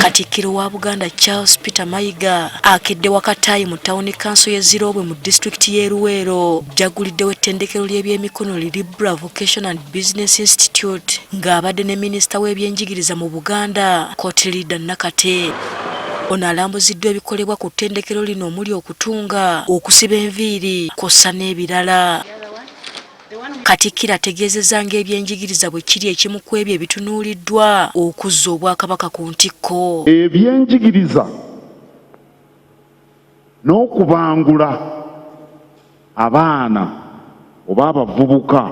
Katikkiro wa Uganda Charles Peter Mayiga akedde Wakataayi mu tawuni kanso ye Zirobwe mu disitulikiti ye Luweero jaguliddewo ettendekero ly'eby'emikono ebbula Vocation and Business Institute ng'abadde ne minisita w'ebyenjigiriza mu Buganda Katikkiro Nakate. Ono alambuziddwa ebikolebwa ku ttendekero lino omuli okutunga, okusiba enviiri kw'ossa n'ebirala. Katikkiro ategeezezza ng'ebyenjigiriza bwe kiri ekimu ku ebyo ebitunuuliddwa okuzza Obwakabaka ku ntikko. Ebyenjigiriza n'okubangula abaana oba abavubuka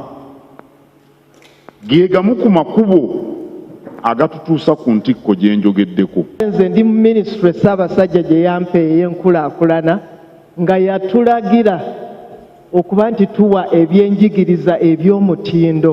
ge gamu ku makubo agatutuusa ku ntikko gye njogeddeko. Nze ndi mu minisitule Ssaabasajja gye yampa ey'enkulaakulana nga yatulagira okuba nti tuwa ebyenjigiriza eby'omutindo.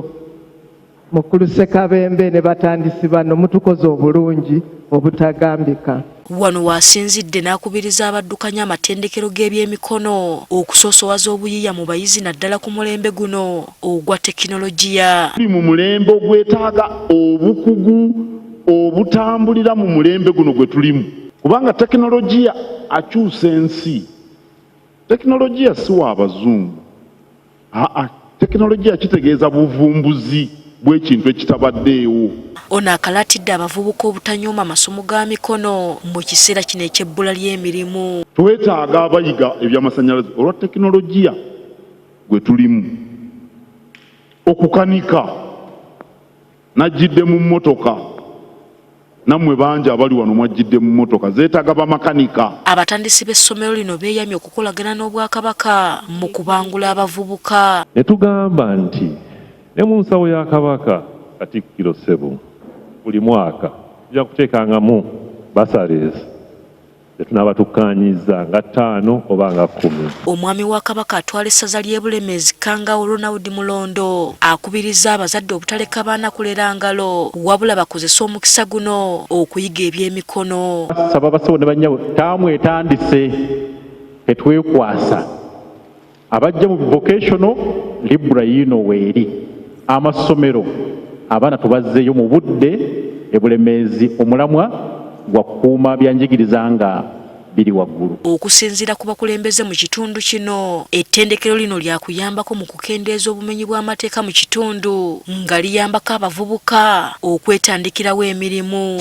Mukulu Ssekabembe ne batandisi bano mutukoze obulungi obutagambika. Wano wasinzidde n'akubiriza abaddukanya amatendekero g'ebyemikono okusoosowaza obuyiiya mu bayizi naddala ku mulembe guno ogwa tekinologiya. Tuli mu mulembe ogwetaaga obukugu obutambulira mu mulembe guno gwe tulimu, kubanga tekinologiya akyusa ensi. Tekinologiya si wa bazungu. Tekinologiya kitegeeza buvumbuzi bw'ekintu ekitabaddeewo. Ono akalaatidde abavubuka obutanyooma amasomo ga mikono mu kiseera kino eky'ebbula ly'emirimu. Twetaaga abayiga eby'amasannyalaze olwa tekinologiya gwe tulimu. Okukanika najjidde mu mmotoka, nammwe bangi abali wano mwajjidde mu mmotoka, zeetaaga bamakanika. Abatandisi b'essomero lino beeyamye okukolagana n'Obwakabaka mu kubangula abavubuka. Ne tugamba nti ne mu nsawo ya Kabaka Katikkiro Ssebo buli mwaka tujja kuteekangamu basalezi tetunaaba tukkaanyiza nga 5 oba nga 10. Omwami wa Kabaka atwala essaza ly'Ebulemeezi Kangawo Ronald Mulondo akubiriza abazadde obutaleka baana kulera ngalo wabula bakozesa omukisa guno okuyiga eby'emikono. Saba basobole ne bannyabo taamu etandise etwekwasa abajja mu vocational libra yino weeri amasomero abaana tubazzeeyo mu budde ebulemeezi omulamwa gwa kukuuma byanjigiriza nga biri waggulu. Okusinziira ku bakulembeze mu kitundu kino, ettendekero lino lyakuyambako mu kukendeeza obumenyi bw'amateeka mu kitundu nga liyambako abavubuka okwetandikirawo emirimu.